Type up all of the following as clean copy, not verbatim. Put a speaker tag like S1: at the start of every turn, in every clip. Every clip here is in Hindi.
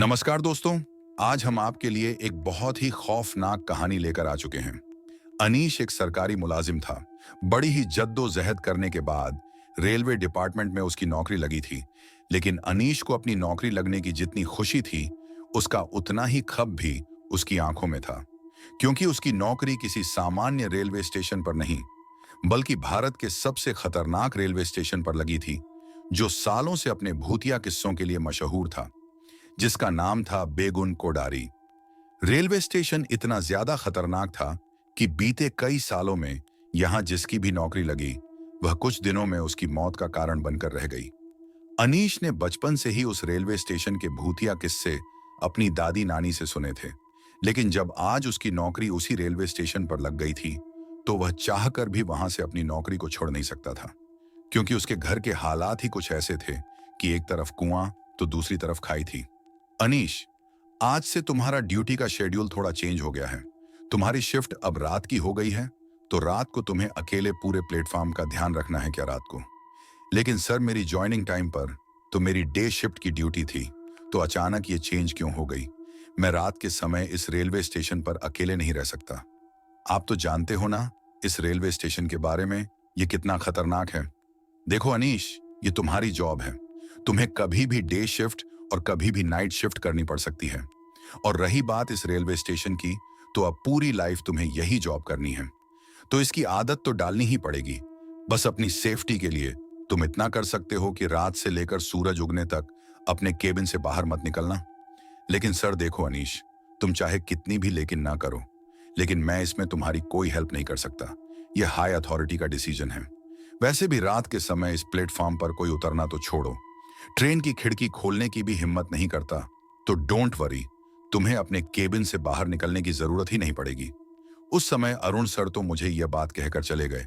S1: नमस्कार दोस्तों। आज हम आपके लिए एक बहुत ही खौफनाक कहानी लेकर आ चुके हैं। अनीश एक सरकारी मुलाजिम था। बड़ी ही जद्दोजहद करने के बाद रेलवे डिपार्टमेंट में उसकी नौकरी लगी थी। लेकिन अनीश को अपनी नौकरी लगने की जितनी खुशी थी, उसका उतना ही खौफ भी उसकी आंखों में था। क्योंकि उसकी नौकरी किसी सामान्य रेलवे स्टेशन पर नहीं, बल्कि भारत के सबसे खतरनाक रेलवे स्टेशन पर लगी थी, जो सालों से अपने भूतिया किस्सों के लिए मशहूर था, जिसका नाम था बेगुन कोडारी। रेलवे स्टेशन इतना ज्यादा खतरनाक था कि बीते कई सालों में यहां जिसकी भी नौकरी लगी, वह कुछ दिनों में उसकी मौत का कारण बनकर रह गई। अनीश ने बचपन से ही उस रेलवे स्टेशन के भूतिया किस्से अपनी दादी नानी से सुने थे। लेकिन जब आज उसकी नौकरी उसी रेलवे स्टेशन पर लग गई थी, तो वह चाहकर भी वहां से अपनी नौकरी को छोड़ नहीं सकता था। क्योंकि उसके घर के हालात ही कुछ ऐसे थे कि एक तरफ कुआं तो दूसरी तरफ खाई थी। अनीश, आज से तुम्हारा ड्यूटी का शेड्यूल थोड़ा चेंज हो गया है। तुम्हारी शिफ्ट अब रात की हो गई है, तो रात को तुम्हें अकेले पूरे प्लेटफॉर्म का ध्यान रखना है क्या रात को? लेकिन सर, मेरी ज्वाइनिंग टाइम पर तो मेरी डे शिफ्ट की ड्यूटी थी, तो अचानक ये चेंज क्यों हो गई? मैं रात के समय इस रेलवे स्टेशन पर अकेले नहीं रह सकता। आप तो जानते हो ना इस रेलवे स्टेशन के बारे में, ये कितना खतरनाक है। देखो अनीश, ये तुम्हारी जॉब है। तुम्हें कभी भी डे शिफ्ट और कभी भी नाइट शिफ्ट करनी पड़ सकती है। और रही बात इस रेलवे स्टेशन की, तो अब पूरी लाइफ तुम्हें यही जॉब करनी है। तो इसकी आदत तो डालनी ही पड़ेगी। बस अपनी सेफ्टी के लिए तुम इतना कर सकते हो कि रात से लेकर सूरज उगने तक अपने केबिन से बाहर मत निकलना। लेकिन सर देखो अनीश, तुम चाहे कितनी भी लेकिन ना करो, लेकिन मैं इसमें तुम्हारी कोई हेल्प नहीं कर सकता। यह हाई अथॉरिटी का डिसीजन है। वैसे भी रात के समय इस प्लेटफॉर्म पर कोई उतरना तो छोड़ो, ट्रेन की खिड़की खोलने की भी हिम्मत नहीं करता। तो डोंट वरी, तुम्हें अपने केबिन से बाहर निकलने की जरूरत ही नहीं पड़ेगी। उस समय अरुण सर तो मुझे यह बात कहकर चले गए,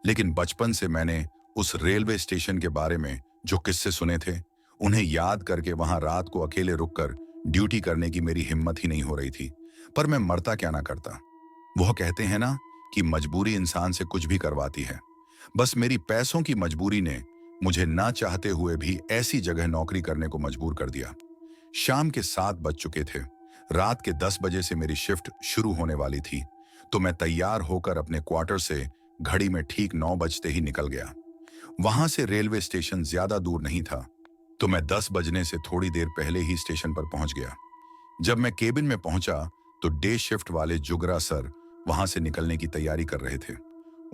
S1: लेकिन बचपन से मैंने उस रेलवे स्टेशन के बारे में जो किस्से सुने थे, उन्हें याद करके वहां रात को अकेले रुककर ड्यूटी करने की मेरी हिम्मत ही नहीं हो रही थी। पर मैं मरता क्या ना करता। वह कहते हैं ना कि मजबूरी इंसान से कुछ भी करवाती है। बस मेरी पैसों की मजबूरी ने मुझे ना चाहते हुए भी ऐसी जगह नौकरी करने को मजबूर कर दिया। शाम के 7 बज चुके थे। रात के 10 बजे से मेरी शिफ्ट शुरू होने वाली थी। तो मैं तैयार होकर अपने क्वार्टर से घड़ी में ठीक 9 बजते ही निकल गया। वहां से रेलवे स्टेशन ज्यादा दूर नहीं था, तो मैं 10 बजने से थोड़ी देर पहले ही स्टेशन पर पहुंच गया। जब मैं केबिन में पहुंचा, तो डे शिफ्ट वाले जुगरा सर वहां से निकलने की तैयारी कर रहे थे।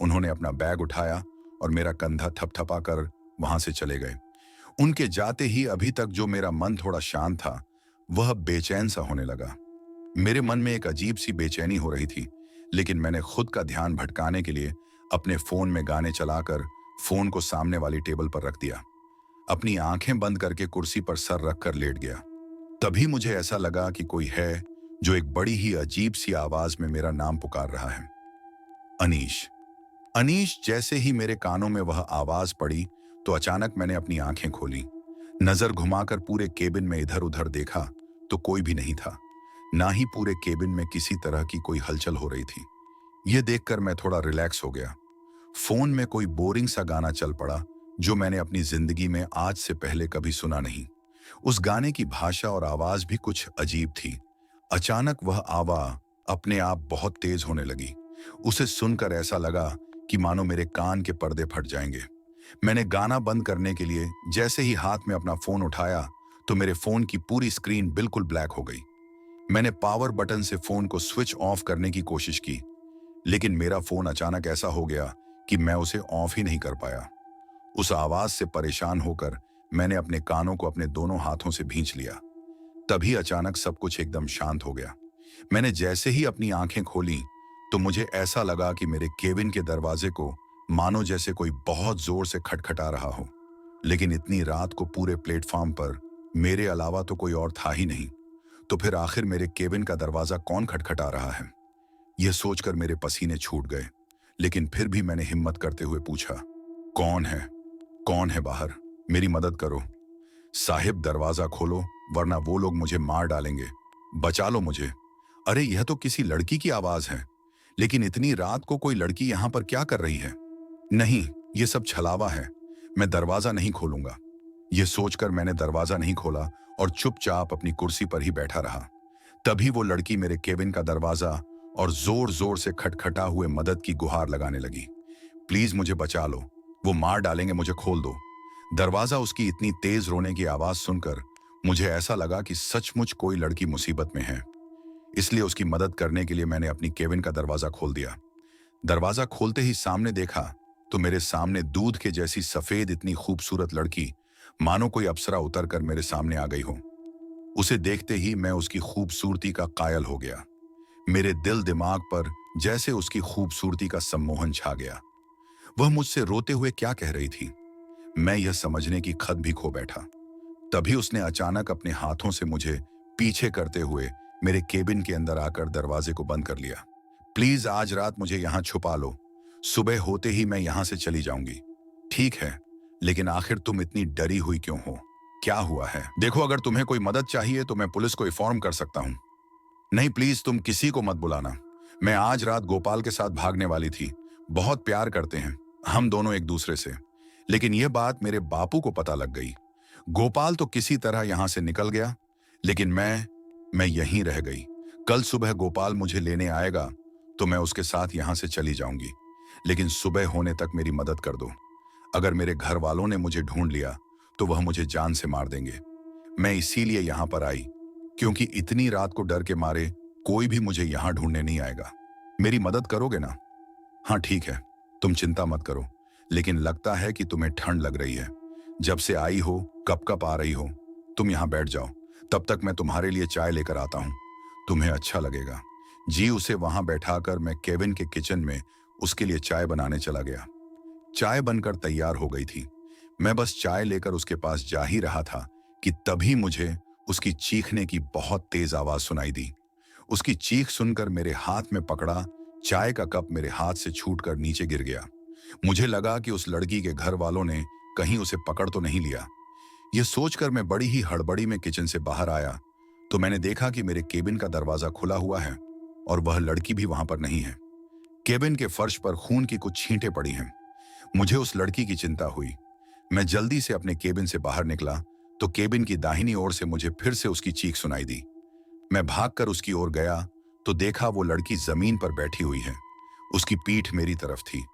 S1: उन्होंने अपना बैग उठाया और मेरा कंधा थपथपा कर वहां से चले गए। उनके जाते ही अभी तक जो मेरा मन थोड़ा शांत था, वह बेचैन सा होने लगा। मेरे मन में एक अजीब सी बेचैनी हो रही थी, लेकिन मैंने खुद का ध्यान भटकाने के लिए अपने फोन में गाने चलाकर फोन को सामने वाली टेबल पर रख दिया। अपनी आंखें बंद करके कुर्सी पर सर रखकर लेट गया। तभी मुझे ऐसा लगा कि कोई है जो एक बड़ी ही अजीब सी आवाज में मेरा नाम पुकार रहा है, अनीश। अनीश। जैसे ही मेरे कानों में वह आवाज पड़ी, तो अचानक मैंने अपनी आंखें खोली। नजर घुमाकर पूरे केबिन में इधर उधर देखा, तो कोई भी नहीं था। ना ही पूरे केबिन में किसी तरह की कोई हलचल हो रही थी। यह देखकर मैं थोड़ा रिलैक्स हो गया। फोन में कोई बोरिंग सा गाना चल पड़ा, जो मैंने अपनी जिंदगी में आज से पहले कभी सुना नहीं। उस गाने की भाषा और आवाज भी कुछ अजीब थी। अचानक वह आवाज अपने आप बहुत तेज होने लगी। उसे सुनकर ऐसा लगा कि मानो मेरे कान के पर्दे फट जाएंगे। मैंने गाना बंद करने के लिए जैसे ही हाथ में अपना फोन उठाया, तो मेरे फोन की पूरी स्क्रीन बिल्कुल ब्लैक हो गई। मैंने पावर बटन से फोन को स्विच ऑफ करने की कोशिश की, लेकिन मेरा फोन अचानक ऐसा हो गया कि मैं उसे ऑफ ही नहीं कर पाया। उस आवाज से परेशान होकर मैंने अपने कानों को अपने दोनों हाथों से भींच लिया। तभी अचानक सब कुछ एकदम शांत हो गया। मैंने जैसे ही अपनी आंखें खोली, तो मुझे ऐसा लगा कि मेरे केबिन के दरवाजे को मानो जैसे कोई बहुत जोर से खटखटा रहा हो। लेकिन इतनी रात को पूरे प्लेटफॉर्म पर मेरे अलावा तो कोई और था ही नहीं। तो फिर आखिर मेरे केबिन का दरवाजा कौन खटखटा रहा है? यह सोचकर मेरे पसीने छूट गए। लेकिन फिर भी मैंने हिम्मत करते हुए पूछा, कौन है? कौन है बाहर? मेरी मदद करो। साहिब, दरवाजा खोलो, वरना वो लोग मुझे मार डालेंगे। बचा लो मुझे। अरे, यह तो किसी लड़की की आवाज है। लेकिन इतनी रात को कोई लड़की यहां पर क्या कर रही है? नहीं, ये सब छलावा है। मैं दरवाजा नहीं खोलूंगा। ये सोचकर मैंने दरवाजा नहीं खोला और चुपचाप अपनी कुर्सी पर ही बैठा रहा। तभी वो लड़की मेरे केबिन का दरवाजा और जोर जोर से खटखटा हुए मदद की गुहार लगाने लगी। प्लीज मुझे बचा लो, वो मार डालेंगे, मुझे खोल दो। दरवाजा उसकी इतनी तेज रोने की आवाज सुनकर मुझे ऐसा लगा कि सचमुच कोई लड़की मुसीबत में है। इसलिए उसकी मदद करने के लिए मैंने अपनी केबिन का दरवाजा खोल दिया। दरवाजा खोलते ही सामने देखा तो मेरे सामने दूध के जैसी सफेद इतनी खूबसूरत लड़की मानो कोई अप्सरा उतर कर मेरे सामने आ गई हो। उसे देखते ही मैं उसकी खूबसूरती का कायल हो गया। मेरे दिल दिमाग पर जैसे उसकी खूबसूरती का सम्मोहन छा गया। वह मुझसे रोते हुए क्या कह रही थी, मैं यह समझने की खत भी खो बैठा। तभी उसने अचानक अपने हाथों से मुझे पीछे करते हुए मेरे केबिन के अंदर आकर दरवाजे को बंद कर लिया। प्लीज आज रात मुझे यहां छुपा लो, सुबह होते ही मैं यहां से चली जाऊंगी। ठीक है, लेकिन आखिर तुम इतनी डरी हुई क्यों हो? क्या हुआ है? देखो, अगर तुम्हें कोई मदद चाहिए तो मैं पुलिस को इन्फॉर्म कर सकता हूं। नहीं, प्लीज तुम किसी को मत बुलाना। मैं आज रात गोपाल के साथ भागने वाली थी। बहुत प्यार करते हैं हम दोनों एक दूसरे से। लेकिन यह बात मेरे बापू को पता लग गई। गोपाल तो किसी तरह यहां से निकल गया, लेकिन मैं यहीं रह गई। कल सुबह गोपाल मुझे लेने आएगा तो मैं उसके साथ यहां से चली जाऊंगी। लेकिन सुबह होने तक मेरी मदद कर दो। अगर मेरे घर वालों ने मुझे ढूंढ लिया तो वह मुझे जान से मार देंगे। मैं इसीलिए यहां पर आई, क्योंकि इतनी रात को डर के मारे कोई भी मुझे यहां ढूंढने नहीं आएगा। मेरी मदद करोगे ना? हाँ ठीक है, तुम चिंता मत करो। लेकिन लगता है कि तुम्हें ठंड लग रही है। जब से आई हो कब कब आ रही हो। तुम यहां बैठ जाओ, तब तक मैं तुम्हारे लिए चाय लेकर आता हूं। तुम्हें अच्छा लगेगा। जी उसे वहां बैठाकर मैं केविन के किचन में उसके लिए चाय बनाने चला गया। चाय बनकर तैयार हो गई थी। मैं बस चाय लेकर उसके पास जा ही रहा था कि तभी मुझे उसकी चीखने की बहुत तेज आवाज सुनाई दी। उसकी चीख सुनकर मेरे हाथ में पकड़ा चाय का कप मेरे हाथ से छूटकर नीचे गिर गया। मुझे लगा कि उस लड़की के घर वालों ने कहीं उसे पकड़ तो नहीं लिया। यह सोचकर मैं बड़ी ही हड़बड़ी में किचन से बाहर आया तो मैंने देखा कि मेरे केबिन का दरवाजा खुला हुआ है और वह लड़की भी वहां पर नहीं है। केबिन के फर्श पर खून की कुछ छींटें पड़ी हैं। मुझे उस लड़की की चिंता हुई। मैं जल्दी से अपने केबिन से बाहर निकला तो केबिन की दाहिनी ओर से मुझे फिर से उसकी चीख सुनाई दी। मैं भागकर उसकी ओर गया तो देखा वो लड़की जमीन पर बैठी हुई है। उसकी पीठ मेरी तरफ थी।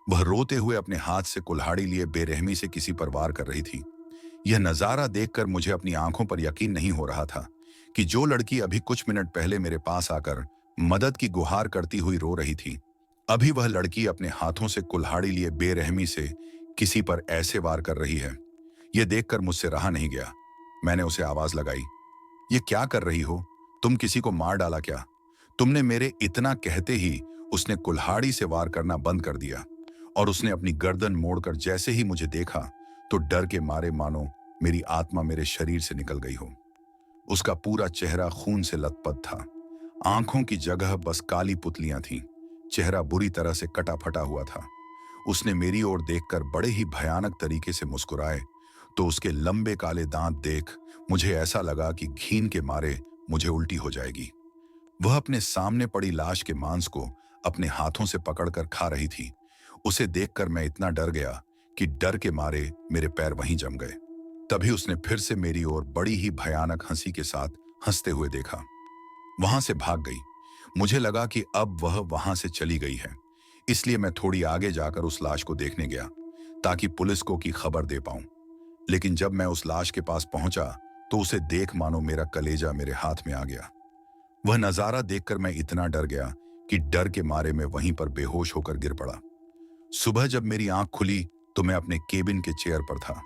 S1: वह रोते हुए अपने हाथ से कुल्हाड़ी लिए बेरहमी से किसी पर वार कर रही थी। यह नजारा देखकर मुझे अपनी आंखों पर यकीन नहीं हो रहा था कि जो लड़की अभी कुछ मिनट पहले मेरे पास आकर मदद की गुहार करती हुई रो रही थी, अभी वह लड़की अपने हाथों से कुल्हाड़ी लिए बेरहमी से किसी पर ऐसे वार कर रही है। यह देखकर मुझसे रहा नहीं गया। मैंने उसे आवाज लगाई, ये क्या कर रही हो? तुम किसी को मार डाला क्या? तुमने मेरे इतना कहते ही उसने कुल्हाड़ी से वार करना बंद कर दिया और उसने अपनी गर्दन मोड़कर जैसे ही मुझे देखा तो डर के मारे मानो मेरी आत्मा मेरे शरीर से निकल गई हो। उसका पूरा चेहरा खून से लथपथ था। आंखों की जगह बस काली पुतलियां थीं। चेहरा बुरी तरह से कटा फटा हुआ था। उसने मेरी ओर देखकर बड़े ही भयानक तरीके से मुस्कुराए तो उसके लंबे काले दांत देख मुझे ऐसा लगा कि घीन के मारे मुझे उल्टी हो जाएगी। वह अपने सामने पड़ी लाश के मांस को अपने हाथों से पकड़कर खा रही थी। उसे देखकर मैं इतना डर गया कि डर के मारे मेरे पैर वहीं जम गए। तभी उसने फिर से मेरी ओर बड़ी ही भयानक हंसी के साथ हंसते हुए देखा। वहां से भाग गई। मुझे लगा कि अब वह वहां से चली गई है, इसलिए मैं थोड़ी आगे जाकर उस लाश को देखने गया ताकि पुलिस को की खबर दे पाऊं। लेकिन जब मैं उस लाश के पास पहुंचा तो उसे देख मानो मेरा कलेजा मेरे हाथ में आ गया। वह नजारा देखकर मैं इतना डर गया कि डर के मारे मैं वहीं पर बेहोश होकर गिर पड़ा। सुबह जब मेरी आंख खुली तो मैं अपने केबिन के चेयर पर था।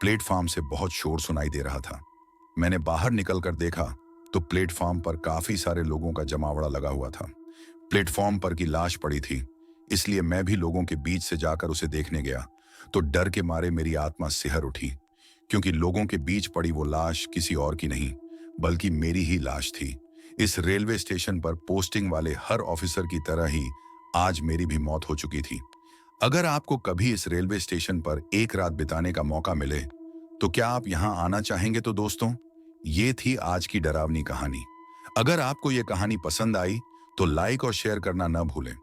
S1: प्लेटफॉर्म से बहुत शोर सुनाई दे रहा था। मैंने बाहर निकलकर देखा तो प्लेटफॉर्म पर काफी सारे लोगों का जमावड़ा लगा हुआ था। प्लेटफॉर्म पर की लाश पड़ी थी, इसलिए मैं भी लोगों के बीच से जाकर उसे देखने गया तो डर के मारे मेरी आत्मा सिहर उठी, क्योंकि लोगों के बीच पड़ी वो लाश किसी और की नहीं बल्कि मेरी ही लाश थी। इस रेलवे स्टेशन पर पोस्टिंग वाले हर ऑफिसर की तरह ही आज मेरी भी मौत हो चुकी थी। अगर आपको कभी इस रेलवे स्टेशन पर एक रात बिताने का मौका मिले तो क्या आप यहां आना चाहेंगे? तो दोस्तों, ये थी आज की डरावनी कहानी। अगर आपको ये कहानी पसंद आई तो लाइक और शेयर करना न भूलें।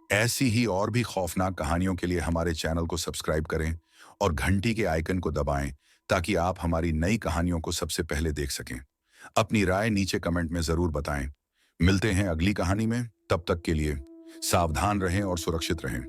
S1: ऐसी ही और भी खौफनाक कहानियों के लिए हमारे चैनल को सब्सक्राइब करें और घंटी के आइकन को दबाएं ताकि आप हमारी नई कहानियों को सबसे पहले देख सकें। अपनी राय नीचे कमेंट में जरूर बताएं। मिलते हैं अगली कहानी में, तब तक के लिए सावधान रहें और सुरक्षित रहें।